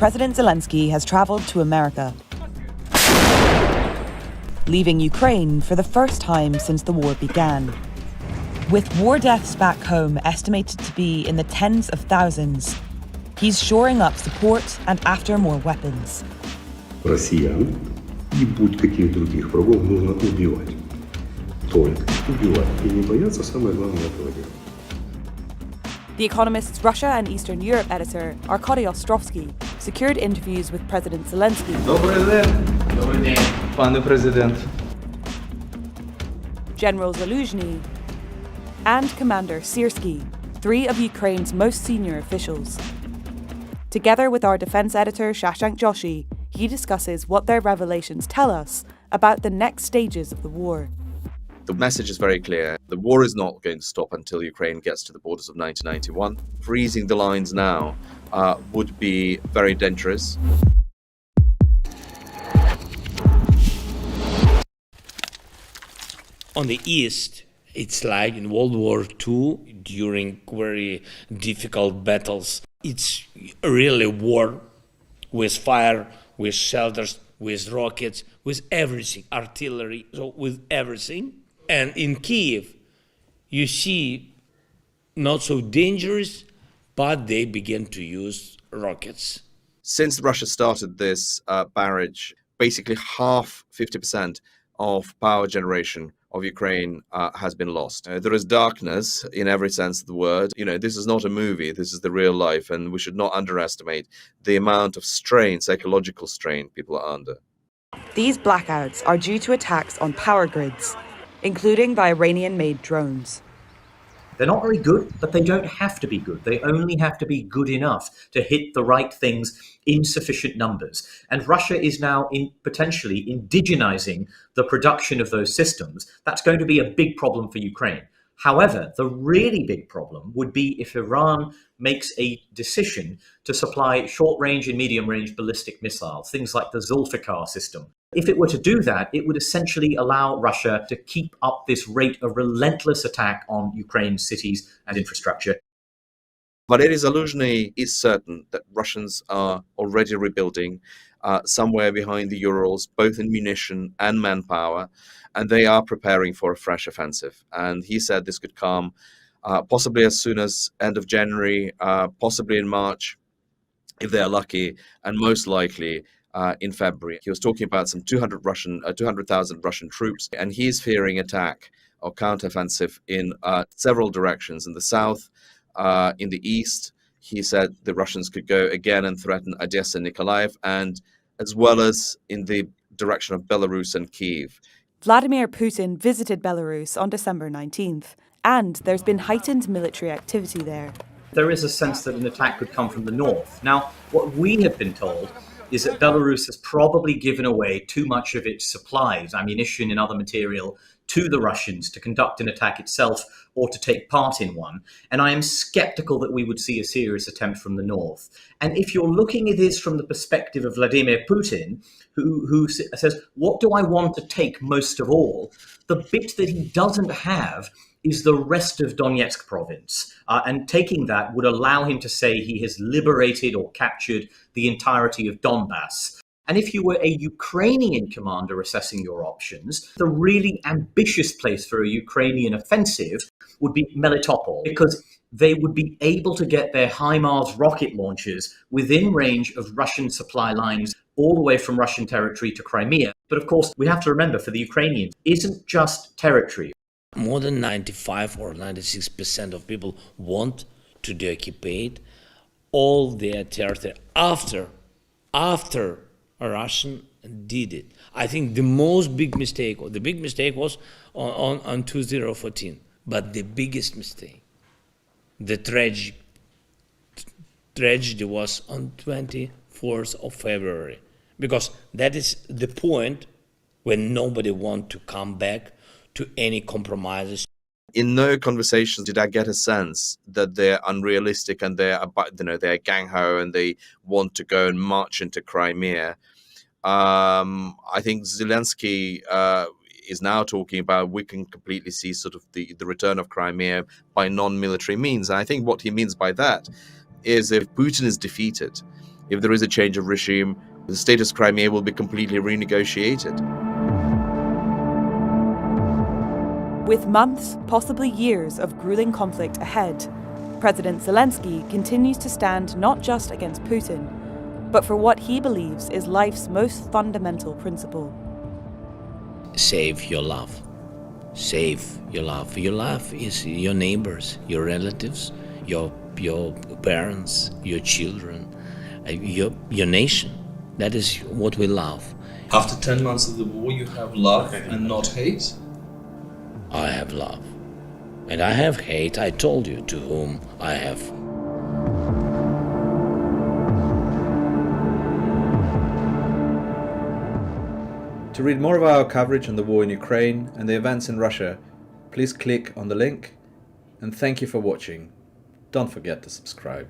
President Zelensky has traveled to America, leaving Ukraine for the first time since the war began. With war deaths back home estimated to be in the tens of thousands, he's shoring up support and after more weapons. Россиян и будь-каких других врагов нужно убивать. Только убивать. И не бояться, самое главное, этого делать. The Economist's Russia and Eastern Europe editor, Arkady Ostrovsky, secured interviews with President Zelensky. Добрий день. Добрий день, пане президент. General Zaluzhny, and Commander Syrskyi, three of Ukraine's most senior officials. Together with our defense editor Shashank Joshi, he discusses what their revelations tell us about the next stages of the war. The message is very clear. The war is not going to stop until Ukraine gets to the borders of 1991. Freezing the lines now would be very dangerous. On the east, it's like in World War II, during very difficult battles. It's really war with fire, with shelters, with rockets, with everything, artillery, so with everything. And in Kiev, you see not so dangerous, but they begin to use rockets. Since Russia started this barrage, basically half, 50% of power generation of Ukraine has been lost. There is darkness in every sense of the word. You know, this is not a movie, this is the real life, and we should not underestimate the amount of strain, psychological strain people are under. These blackouts are due to attacks on power grids, including by Iranian-made drones. They're not very good, but they don't have to be good. They only have to be good enough to hit the right things in sufficient numbers. And Russia is now potentially indigenizing the production of those systems. That's going to be a big problem for Ukraine. However, the really big problem would be if Iran makes a decision to supply short-range and medium-range ballistic missiles, things like the Zulfikar system. If it were to do that, it would essentially allow Russia to keep up this rate of relentless attack on Ukraine's cities and infrastructure. Valery Zaluzhny is certain that Russians are already rebuilding somewhere behind the Urals, both in munition and manpower, and they are preparing for a fresh offensive. And he said this could come possibly as soon as end of January, possibly in March, if they're lucky, and most likely in February. He was talking about some 200,000 Russian troops, and he's fearing attack or counteroffensive in several directions. In the south, in the east, he said the Russians could go again and threaten Odessa, Nikolaev, and as well as in the direction of Belarus and Kyiv. Vladimir Putin visited Belarus on December 19th, and there's been heightened military activity there. There is a sense that an attack could come from the north. Now, what we have been told is that Belarus has probably given away too much of its supplies, ammunition and other material, to the Russians to conduct an attack itself or to take part in one. And I am skeptical that we would see a serious attempt from the north. And if you're looking at this from the perspective of Vladimir Putin, who says, what do I want to take most of all? The bit that he doesn't have is the rest of Donetsk province. And taking that would allow him to say he has liberated or captured the entirety of Donbass. And if you were a Ukrainian commander assessing your options, the really ambitious place for a Ukrainian offensive would be Melitopol, because they would be able to get their HIMARS rocket launchers within range of Russian supply lines all the way from Russian territory to Crimea. But of course, we have to remember, for the Ukrainians, it isn't just territory. More than 95 or 96% of people want to deoccupy all their territory after a Russian did it. I think the big mistake was on 2014, but the biggest mistake, the tragedy was on 24th of February, because that is the point when nobody wants to come back to any compromises. In no conversations did I get a sense that they're unrealistic and they're gang-ho and they want to go and march into Crimea. I think Zelensky is now talking about we can completely see sort of the return of Crimea by non-military means. And I think what he means by that is if Putin is defeated if there is a change of regime, the status Crimea will be completely renegotiated. With months, possibly years of grueling conflict ahead, President Zelensky continues to stand not just against Putin, but for what he believes is life's most fundamental principle. Save your love. Save your love. Your love is your neighbors, your relatives, your parents, your children, your nation. That is what we love. After 10 months of the war, you have love and not hate? I have love. And I have hate. I told you to whom I have. To read more of our coverage on the war in Ukraine and the events in Russia, please click on the link. And thank you for watching. Don't forget to subscribe.